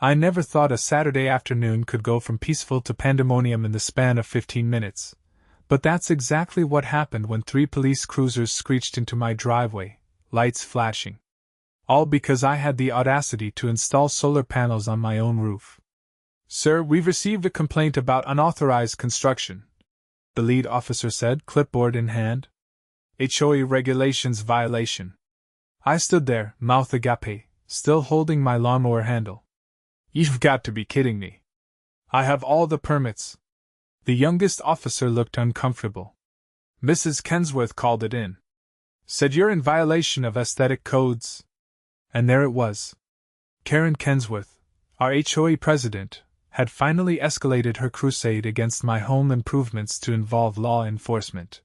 I never thought a Saturday afternoon could go from peaceful to pandemonium in the span of 15 minutes, but that's exactly what happened when 3 police cruisers screeched into my driveway, lights flashing. All because I had the audacity to install solar panels on my own roof. "Sir, we've received a complaint about unauthorized construction," the lead officer said, clipboard in hand. "HOA regulations violation." I stood there, mouth agape, still holding my lawnmower handle. "You've got to be kidding me. I have all the permits." The youngest officer looked uncomfortable. "Mrs. Kensworth called it in. Said you're in violation of aesthetic codes." And there it was. Karen Kensworth, our HOA president, had finally escalated her crusade against my home improvements to involve law enforcement.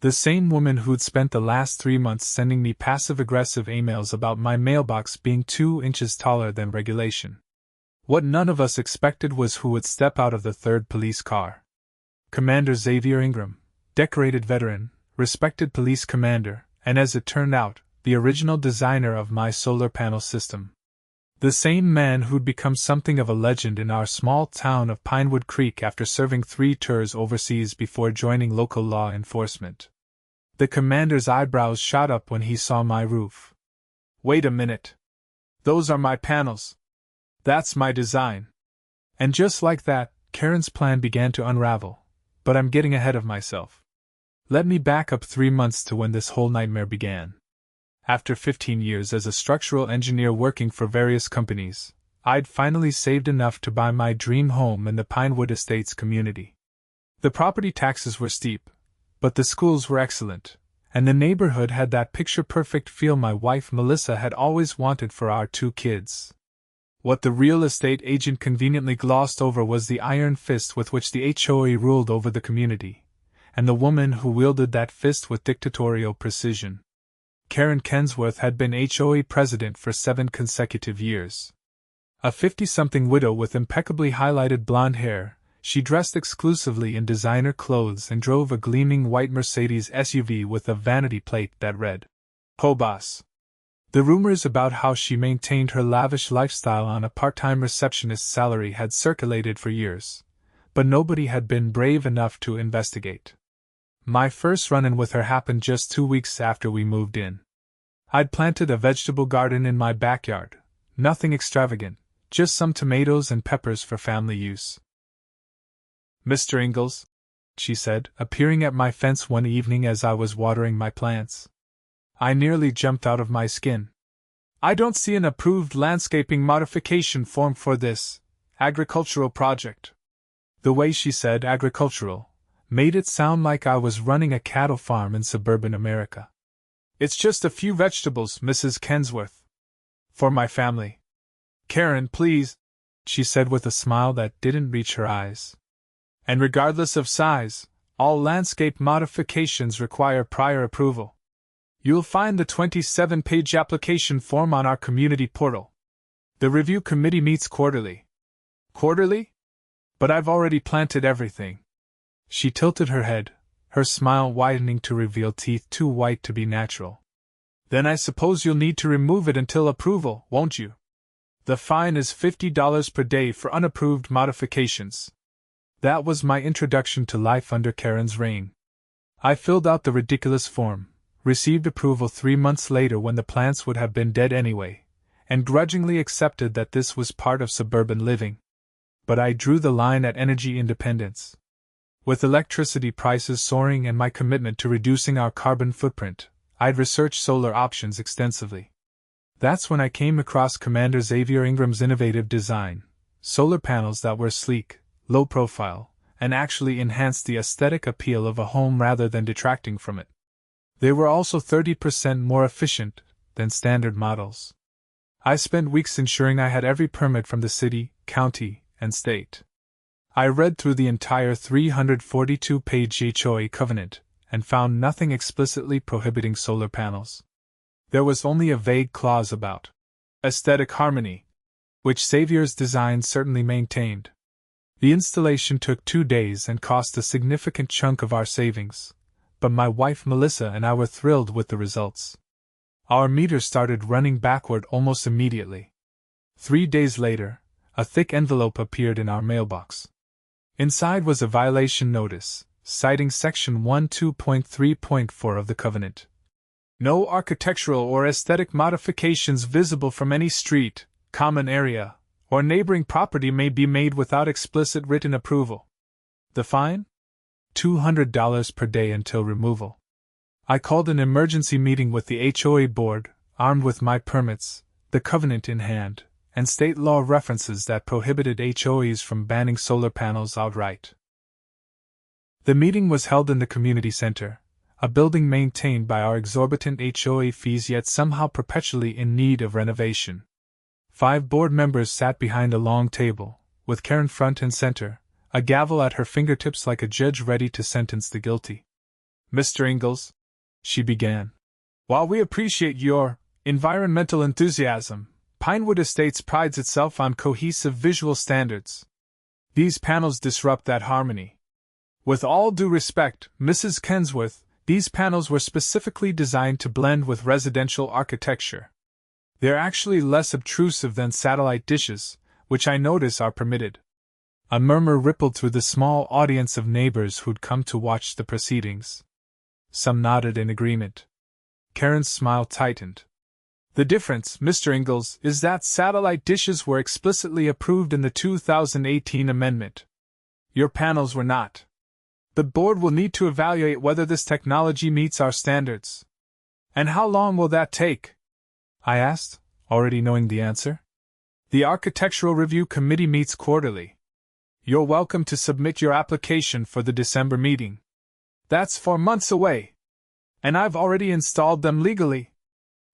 The same woman who'd spent the last 3 months sending me passive-aggressive emails about my mailbox being 2 inches taller than regulation. What none of us expected was who would step out of the 3rd police car. Commander Xavier Ingram, decorated veteran, respected police commander, and as it turned out, the original designer of my solar panel system. The same man who'd become something of a legend in our small town of Pinewood Creek after serving 3 tours overseas before joining local law enforcement. The commander's eyebrows shot up when he saw my roof. "Wait a minute. Those are my panels. That's my design." And just like that, Karen's plan began to unravel. But I'm getting ahead of myself. Let me back up 3 months to when this whole nightmare began. After 15 years as a structural engineer working for various companies, I'd finally saved enough to buy my dream home in the Pinewood Estates community. The property taxes were steep, but the schools were excellent, and the neighborhood had that picture-perfect feel my wife Melissa had always wanted for our 2 kids. What the real estate agent conveniently glossed over was the iron fist with which the HOA ruled over the community, and the woman who wielded that fist with dictatorial precision. Karen Kensworth had been HOA president for 7 consecutive years. A 50-something widow with impeccably highlighted blonde hair, she dressed exclusively in designer clothes and drove a gleaming white Mercedes SUV with a vanity plate that read, "Ho Boss." The rumors about how she maintained her lavish lifestyle on a part-time receptionist's salary had circulated for years, but nobody had been brave enough to investigate. My first run-in with her happened just 2 weeks after we moved in. I'd planted a vegetable garden in my backyard, nothing extravagant, just some tomatoes and peppers for family use. "Mr. Ingalls," she said, appearing at my fence one evening as I was watering my plants. I nearly jumped out of my skin. "I don't see an approved landscaping modification form for this agricultural project." The way she said agricultural made it sound like I was running a cattle farm in suburban America. "It's just a few vegetables, Mrs. Kensworth. For my family." "Karen, please," she said with a smile that didn't reach her eyes. "And regardless of size, all landscape modifications require prior approval. You'll find the 27-page application form on our community portal. The review committee meets quarterly." "Quarterly? But I've already planted everything." She tilted her head, her smile widening to reveal teeth too white to be natural. "Then I suppose you'll need to remove it until approval, won't you? The fine is $50 per day for unapproved modifications." That was my introduction to life under Karen's reign. I filled out the ridiculous form, received approval 3 months later when the plants would have been dead anyway, and grudgingly accepted that this was part of suburban living. But I drew the line at energy independence. With electricity prices soaring and my commitment to reducing our carbon footprint, I'd researched solar options extensively. That's when I came across Commander Xavier Ingram's innovative design, solar panels that were sleek, low profile, and actually enhanced the aesthetic appeal of a home rather than detracting from it. They were also 30% more efficient than standard models. I spent weeks ensuring I had every permit from the city, county, and state. I read through the entire 342-page HOA covenant and found nothing explicitly prohibiting solar panels. There was only a vague clause about aesthetic harmony, which Xavier's design certainly maintained. The installation took 2 days and cost a significant chunk of our savings, but my wife Melissa and I were thrilled with the results. Our meter started running backward almost immediately. 3 days later, A thick envelope appeared in our mailbox. Inside was a violation notice, citing Section 12.3.4 of the Covenant. No architectural or aesthetic modifications visible from any street, common area, or neighboring property may be made without explicit written approval. The fine? $200 per day until removal. I called an emergency meeting with the HOA board, armed with my permits, the covenant in hand, and state law references that prohibited HOAs from banning solar panels outright. The meeting was held in the community center, a building maintained by our exorbitant HOA fees yet somehow perpetually in need of renovation. 5 board members sat behind a long table, with Karen front and center, a gavel at her fingertips like a judge ready to sentence the guilty. "Mr. Ingalls," she began, "while we appreciate your environmental enthusiasm, Pinewood Estates prides itself on cohesive visual standards. These panels disrupt that harmony. With all due respect, Mrs. Kensworth, these panels were specifically designed to blend with residential architecture. They're actually less obtrusive than satellite dishes, which I notice are permitted." A murmur rippled through the small audience of neighbors who'd come to watch the proceedings. Some nodded in agreement. Karen's smile tightened. "The difference, Mr. Ingalls, is that satellite dishes were explicitly approved in the 2018 amendment. Your panels were not. The board will need to evaluate whether this technology meets our standards." "And how long will that take?" I asked, already knowing the answer. "The Architectural Review Committee meets quarterly. You're welcome to submit your application for the December meeting. That's 4 months away. And I've already installed them legally."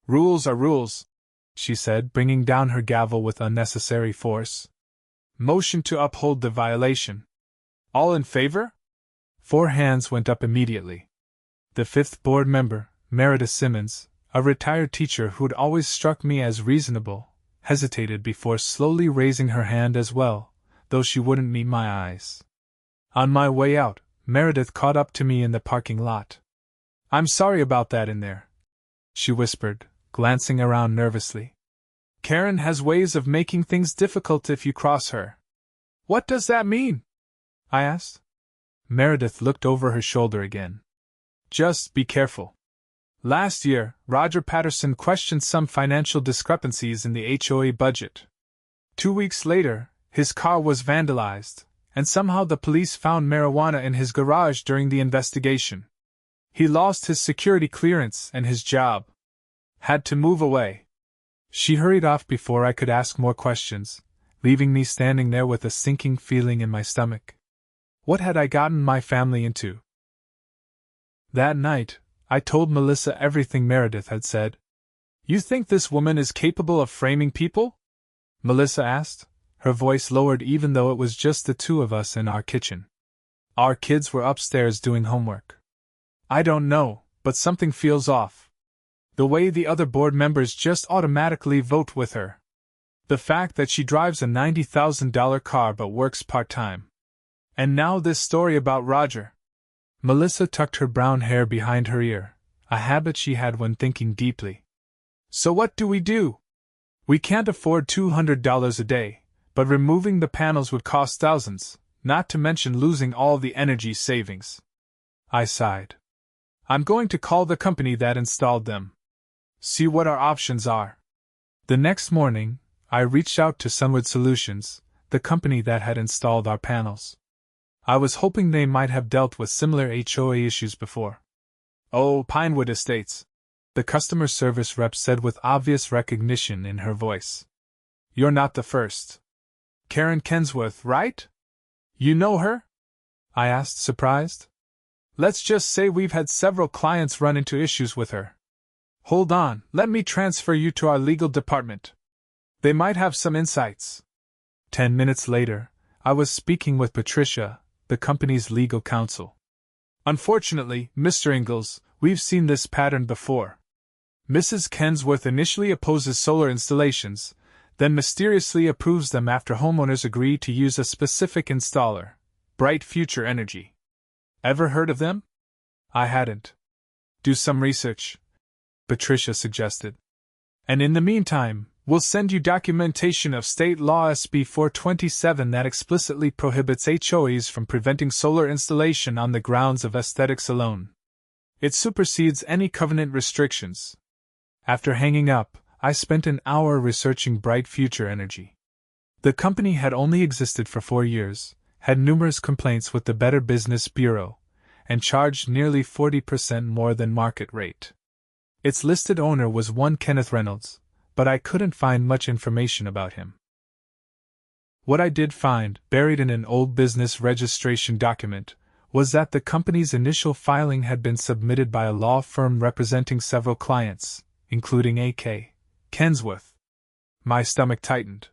"Rules are rules," she said, bringing down her gavel with unnecessary force. "Motion to uphold the violation. All in favor?" 4 hands went up immediately. The 5th board member, Meredith Simmons, a retired teacher who'd always struck me as reasonable, hesitated before slowly raising her hand as well, though she wouldn't meet my eyes. On my way out, Meredith caught up to me in the parking lot. "I'm sorry about that in there," she whispered, glancing around nervously. "Karen has ways of making things difficult if you cross her." "What does that mean?" I asked. Meredith looked over her shoulder again. "Just be careful. Last year, Roger Patterson questioned some financial discrepancies in the HOA budget. 2 weeks later, his car was vandalized, and somehow the police found marijuana in his garage during the investigation. He lost his security clearance and his job. Had to move away." She hurried off before I could ask more questions, leaving me standing there with a sinking feeling in my stomach. What had I gotten my family into? That night, I told Melissa everything Meredith had said. "You think this woman is capable of framing people?" Melissa asked, her voice lowered even though it was just the 2 of us in our kitchen. Our kids were upstairs doing homework. "I don't know, but something feels off. The way the other board members just automatically vote with her. The fact that she drives a $90,000 car but works part-time. And now this story about Roger." Melissa tucked her brown hair behind her ear, a habit she had when thinking deeply. "So what do we do? We can't afford $200 a day, but removing the panels would cost thousands, not to mention losing all the energy savings." I sighed. "I'm going to call the company that installed them. See what our options are." The next morning, I reached out to Sunwood Solutions, the company that had installed our panels. I was hoping they might have dealt with similar HOA issues before. "Oh, Pinewood Estates," the customer service rep said with obvious recognition in her voice. "You're not the first. Karen Kensworth, right? You know her?" I asked, surprised. "Let's just say we've had several clients run into issues with her. Hold on, let me transfer you to our legal department. They might have some insights." 10 minutes later, I was speaking with Patricia, the company's legal counsel. "Unfortunately, Mr. Ingalls, we've seen this pattern before. Mrs. Kensworth initially opposes solar installations, then mysteriously approves them after homeowners agree to use a specific installer, Bright Future Energy. Ever heard of them?" I hadn't. "Do some research," Patricia suggested. "And in the meantime, We'll send you documentation of State Law SB 427 that explicitly prohibits HOAs from preventing solar installation on the grounds of aesthetics alone. It supersedes any covenant restrictions. After hanging up, I spent an hour researching Bright Future Energy. The company had only existed for 4 years, had numerous complaints with the Better Business Bureau, and charged nearly 40% more than market rate. Its listed owner was one Kenneth Reynolds, but I couldn't find much information about him. What I did find, buried in an old business registration document, was that the company's initial filing had been submitted by a law firm representing several clients, including A.K. Kensworth. My stomach tightened.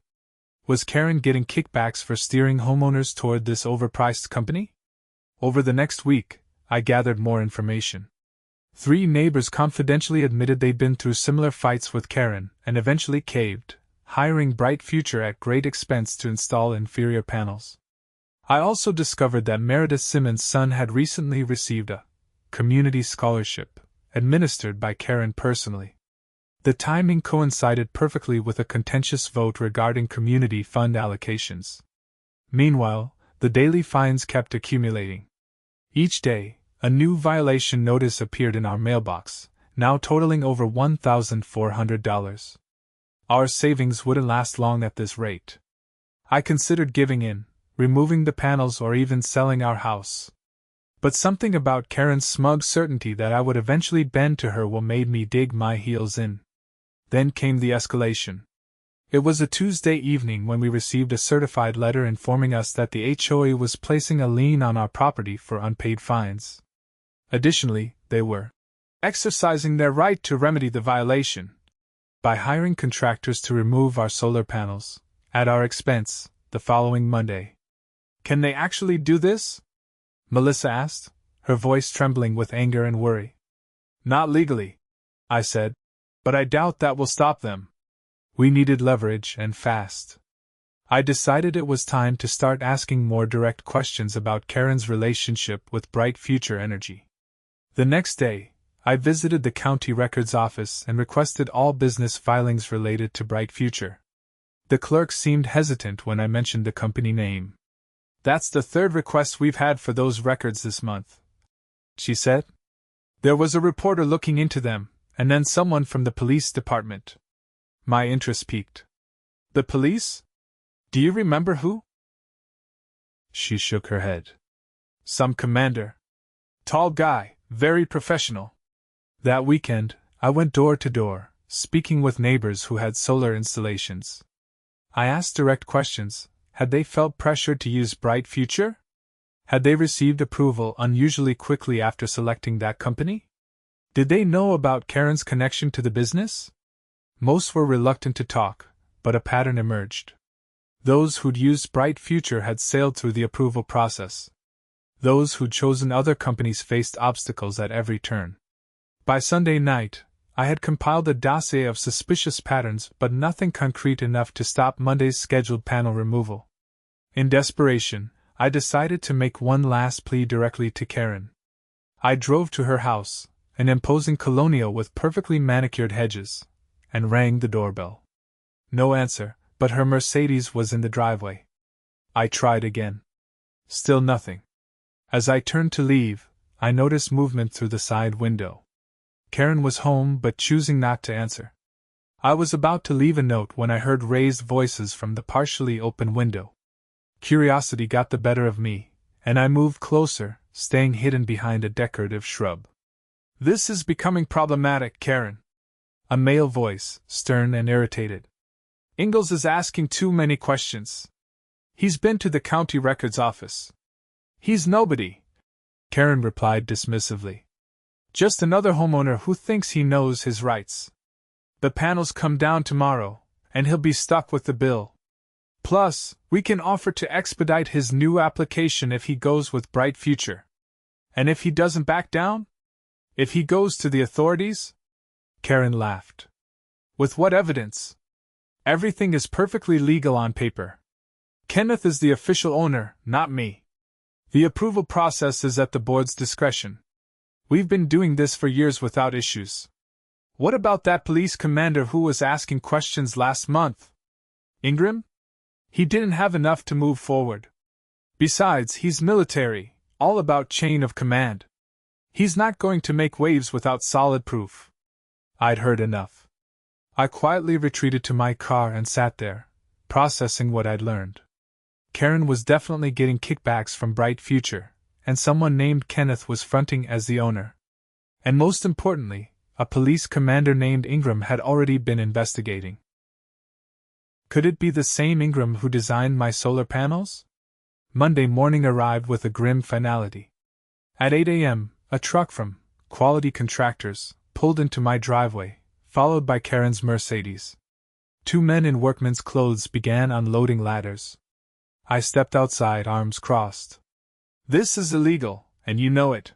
Was Karen getting kickbacks for steering homeowners toward this overpriced company? Over the next week, I gathered more information. 3 neighbors confidentially admitted they'd been through similar fights with Karen and eventually caved, hiring Bright Future at great expense to install inferior panels. I also discovered that Meredith Simmons' son had recently received a community scholarship, administered by Karen personally. The timing coincided perfectly with a contentious vote regarding community fund allocations. Meanwhile, the daily fines kept accumulating. Each day, a new violation notice appeared in our mailbox, now totaling over $1,400. Our savings wouldn't last long at this rate. I considered giving in, removing the panels, or even selling our house. But something about Karen's smug certainty that I would eventually bend to her will made me dig my heels in. Then came the escalation. It was a Tuesday evening when we received a certified letter informing us that the HOA was placing a lien on our property for unpaid fines. Additionally, they were exercising their right to remedy the violation by hiring contractors to remove our solar panels, at our expense, the following Monday. Can they actually do this? Melissa asked, her voice trembling with anger and worry. Not legally, I said, but I doubt that will stop them. We needed leverage, and fast. I decided it was time to start asking more direct questions about Karen's relationship with Bright Future Energy. The next day, I visited the county records office and requested all business filings related to Bright Future. The clerk seemed hesitant when I mentioned the company name. That's the 3rd request we've had for those records this month, she said. There was a reporter looking into them, and then someone from the police department. My interest piqued. The police? Do you remember who? She shook her head. Some commander. Tall guy, very professional. That weekend, I went door to door, speaking with neighbors who had solar installations. I asked direct questions. Had they felt pressured to use Bright Future? Had they received approval unusually quickly after selecting that company? Did they know about Karen's connection to the business? Most were reluctant to talk, but a pattern emerged. Those who'd used Bright Future had sailed through the approval process. Those who'd chosen other companies faced obstacles at every turn. By Sunday night, I had compiled a dossier of suspicious patterns, but nothing concrete enough to stop Monday's scheduled panel removal. In desperation, I decided to make one last plea directly to Karen. I drove to her house, an imposing colonial with perfectly manicured hedges, and rang the doorbell. No answer, but her Mercedes was in the driveway. I tried again. Still nothing. As I turned to leave, I noticed movement through the side window. Karen was home but choosing not to answer. I was about to leave a note when I heard raised voices from the partially open window. Curiosity got the better of me, and I moved closer, staying hidden behind a decorative shrub. This is becoming problematic, Karen. A male voice, stern and irritated. Ingalls is asking too many questions. He's been to the county records office. He's nobody, Karen replied dismissively. Just another homeowner who thinks he knows his rights. The panels come down tomorrow, and he'll be stuck with the bill. Plus, we can offer to expedite his new application if he goes with Bright Future. And if he doesn't back down? If he goes to the authorities? Karen laughed. With what evidence? Everything is perfectly legal on paper. Kenneth is the official owner, not me. The approval process is at the board's discretion. We've been doing this for years without issues. What about that police commander who was asking questions last month? Ingram? He didn't have enough to move forward. Besides, he's military, all about chain of command. He's not going to make waves without solid proof. I'd heard enough. I quietly retreated to my car and sat there, processing what I'd learned. Karen was definitely getting kickbacks from Bright Future, and someone named Kenneth was fronting as the owner. And most importantly, a police commander named Ingram had already been investigating. Could it be the same Ingram who designed my solar panels? Monday morning arrived with a grim finality. At 8 a.m., a truck from Quality Contractors pulled into my driveway, followed by Karen's Mercedes. 2 men in workmen's clothes began unloading ladders. I stepped outside, arms crossed. This is illegal, and you know it.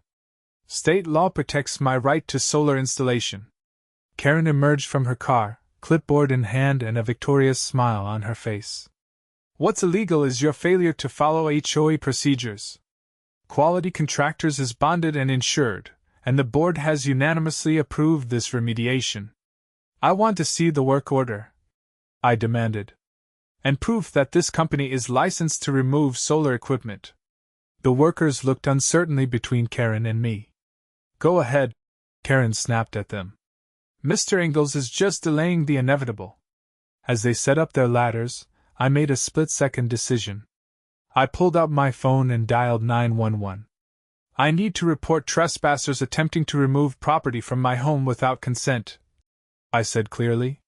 State law protects my right to solar installation. Karen emerged from her car, clipboard in hand and a victorious smile on her face. What's illegal is your failure to follow HOA procedures. Quality Contractors is bonded and insured, and the board has unanimously approved this remediation. I want to see the work order, I demanded. And proof that this company is licensed to remove solar equipment. The workers looked uncertainly between Karen and me. Go ahead, Karen snapped at them. Mr. Ingalls is just delaying the inevitable. As they set up their ladders, I made a split-second decision. I pulled out my phone and dialed 911. I need to report trespassers attempting to remove property from my home without consent, I said clearly.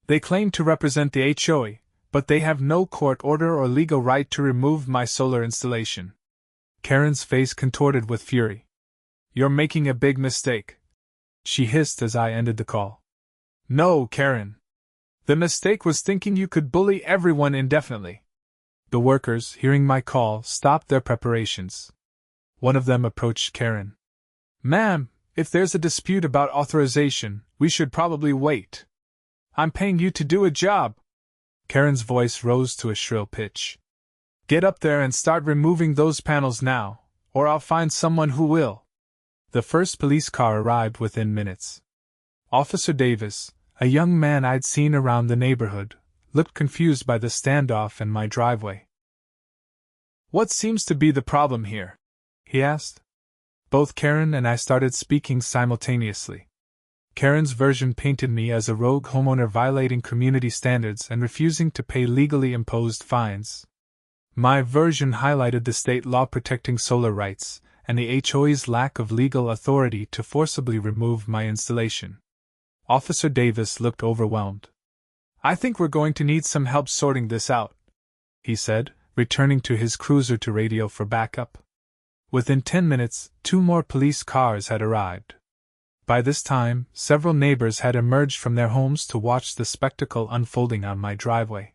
They claim to represent the HOA, but they have no court order or legal right to remove my solar installation. Karen's face contorted with fury. You're making a big mistake, she hissed as I ended the call. No, Karen. The mistake was thinking you could bully everyone indefinitely. The workers, hearing my call, stopped their preparations. One of them approached Karen. Ma'am, if there's a dispute about authorization, we should probably wait. I'm paying you to do a job. Karen's voice rose to a shrill pitch. Get up there and start removing those panels now, or I'll find someone who will. The first police car arrived within minutes. Officer Davis, a young man I'd seen around the neighborhood, looked confused by the standoff in my driveway. What seems to be the problem here? He asked. Both Karen and I started speaking simultaneously. Karen's version painted me as a rogue homeowner violating community standards and refusing to pay legally imposed fines. My version highlighted the state law protecting solar rights and the HOA's lack of legal authority to forcibly remove my installation. Officer Davis looked overwhelmed. I think we're going to need some help sorting this out, he said, returning to his cruiser to radio for backup. Within 10 minutes, 2 more police cars had arrived. By this time, several neighbors had emerged from their homes to watch the spectacle unfolding on my driveway.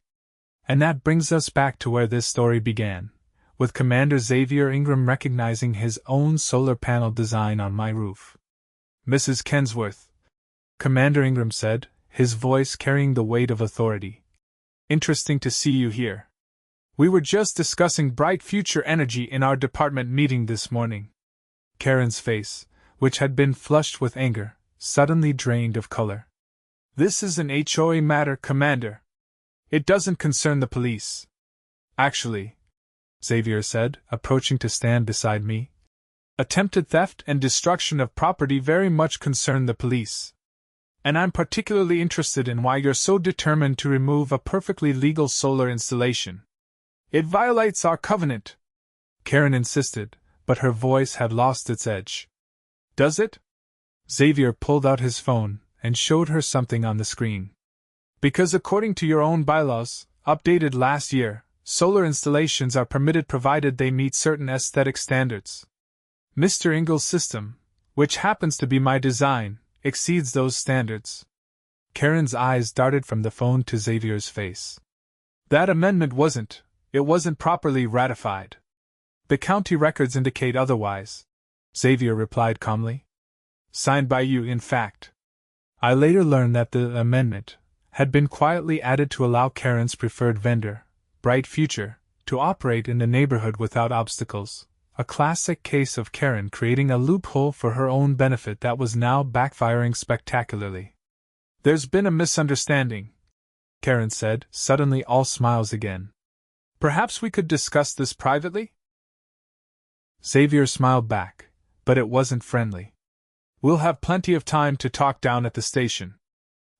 And that brings us back to where this story began, with Commander Xavier Ingram recognizing his own solar panel design on my roof. Mrs. Kensworth, Commander Ingram said, his voice carrying the weight of authority. Interesting to see you here. We were just discussing bright future energy in our department meeting this morning. Karen's face, which had been flushed with anger, suddenly drained of color. This is an HOA matter, Commander. It doesn't concern the police. Actually, Xavier said, approaching to stand beside me, attempted theft and destruction of property very much concern the police. And I'm particularly interested in why you're so determined to remove a perfectly legal solar installation. It violates our covenant, Karen insisted, but her voice had lost its edge. Does it? Xavier pulled out his phone and showed her something on the screen. Because according to your own bylaws, updated last year, solar installations are permitted provided they meet certain aesthetic standards. Mr. Ingalls' system, which happens to be my design, exceeds those standards. Karen's eyes darted from the phone to Xavier's face. That amendment wasn't properly ratified. The county records indicate otherwise, Xavier replied calmly. Signed by you, in fact. I later learned that the amendment had been quietly added to allow Karen's preferred vendor, Bright Future, to operate in the neighborhood without obstacles, a classic case of Karen creating a loophole for her own benefit that was now backfiring spectacularly. There's been a misunderstanding, Karen said, suddenly all smiles again. Perhaps we could discuss this privately? Xavier smiled back, but it wasn't friendly. We'll have plenty of time to talk down at the station.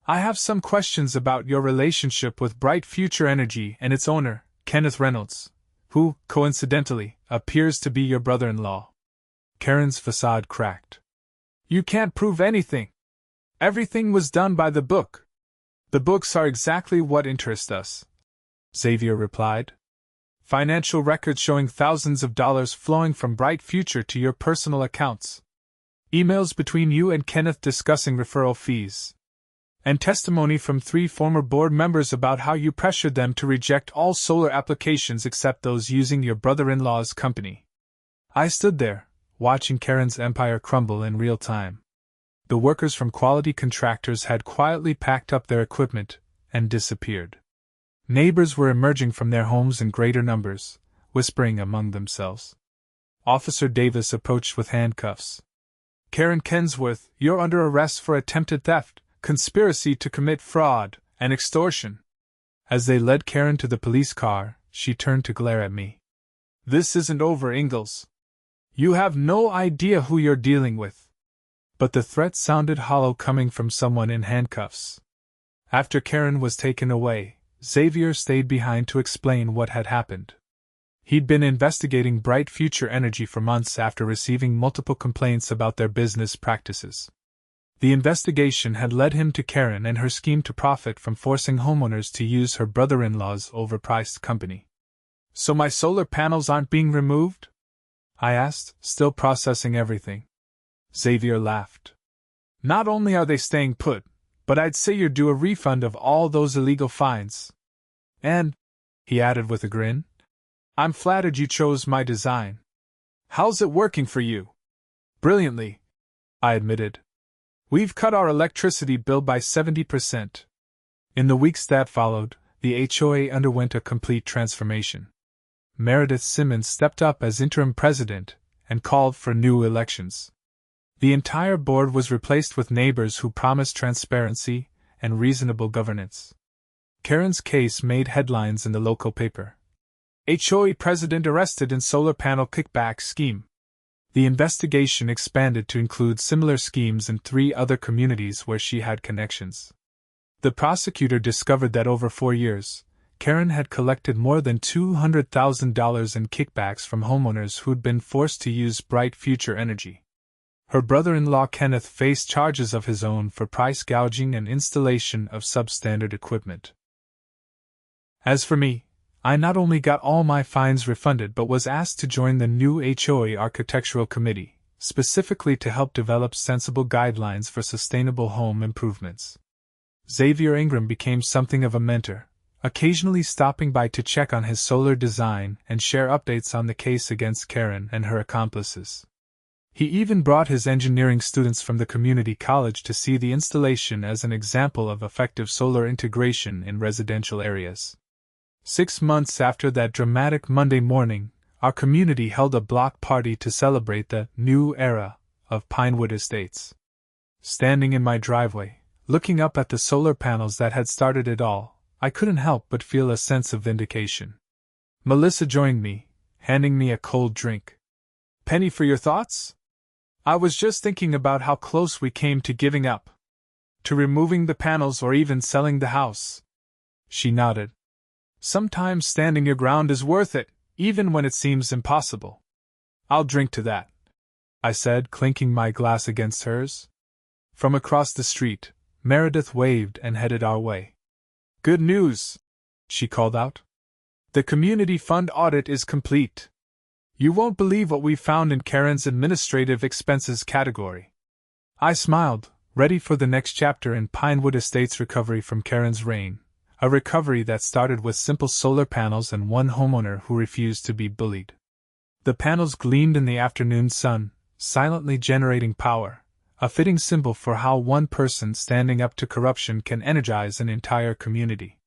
I have some questions about your relationship with Bright Future Energy and its owner, Kenneth Reynolds, who, coincidentally, appears to be your brother-in-law. Karen's facade cracked. You can't prove anything. Everything was done by the book. The books are exactly what interest us, Xavier replied. Financial records showing thousands of dollars flowing from Bright Future to your personal accounts. Emails between you and Kenneth discussing referral fees. And testimony from 3 former board members about how you pressured them to reject all solar applications except those using your brother-in-law's company. I stood there, watching Karen's empire crumble in real time. The workers from quality contractors had quietly packed up their equipment and disappeared. Neighbors were emerging from their homes in greater numbers, whispering among themselves. Officer Davis approached with handcuffs. Karen Kensworth, you're under arrest for attempted theft, conspiracy to commit fraud, and extortion. As they led Karen to the police car, she turned to glare at me. This isn't over, Ingalls. You have no idea who you're dealing with. But the threat sounded hollow coming from someone in handcuffs. After Karen was taken away, Xavier stayed behind to explain what had happened. He'd been investigating Bright Future Energy for months after receiving multiple complaints about their business practices. The investigation had led him to Karen and her scheme to profit from forcing homeowners to use her brother-in-law's overpriced company. So my solar panels aren't being removed? I asked, still processing everything. Xavier laughed. Not only are they staying put, but I'd say you're due a refund of all those illegal fines. And, he added with a grin, I'm flattered you chose my design. How's it working for you? Brilliantly, I admitted. We've cut our electricity bill by 70%. In the weeks that followed, the HOA underwent a complete transformation. Meredith Simmons stepped up as interim president and called for new elections. The entire board was replaced with neighbors who promised transparency and reasonable governance. Karen's case made headlines in the local paper. HOA president arrested in solar panel kickback scheme. The investigation expanded to include similar schemes in 3 other communities where she had connections. The prosecutor discovered that over 4 years, Karen had collected more than $200,000 in kickbacks from homeowners who'd been forced to use Bright Future Energy. Her brother-in-law Kenneth faced charges of his own for price gouging and installation of substandard equipment. As for me, I not only got all my fines refunded but was asked to join the new HOA Architectural Committee, specifically to help develop sensible guidelines for sustainable home improvements. Xavier Ingram became something of a mentor, occasionally stopping by to check on his solar design and share updates on the case against Karen and her accomplices. He even brought his engineering students from the community college to see the installation as an example of effective solar integration in residential areas. 6 months after that dramatic Monday morning, our community held a block party to celebrate the new era of Pinewood Estates. Standing in my driveway, looking up at the solar panels that had started it all, I couldn't help but feel a sense of vindication. Melissa joined me, handing me a cold drink. Penny for your thoughts? I was just thinking about how close we came to giving up. To removing the panels or even selling the house. She nodded. Sometimes standing your ground is worth it, even when it seems impossible. I'll drink to that, I said, clinking my glass against hers. From across the street, Meredith waved and headed our way. Good news, she called out. The community fund audit is complete. You won't believe what we found in Karen's administrative expenses category. I smiled, ready for the next chapter in Pinewood Estates' recovery from Karen's reign. A recovery that started with simple solar panels and one homeowner who refused to be bullied. The panels gleamed in the afternoon sun, silently generating power, a fitting symbol for how one person standing up to corruption can energize an entire community.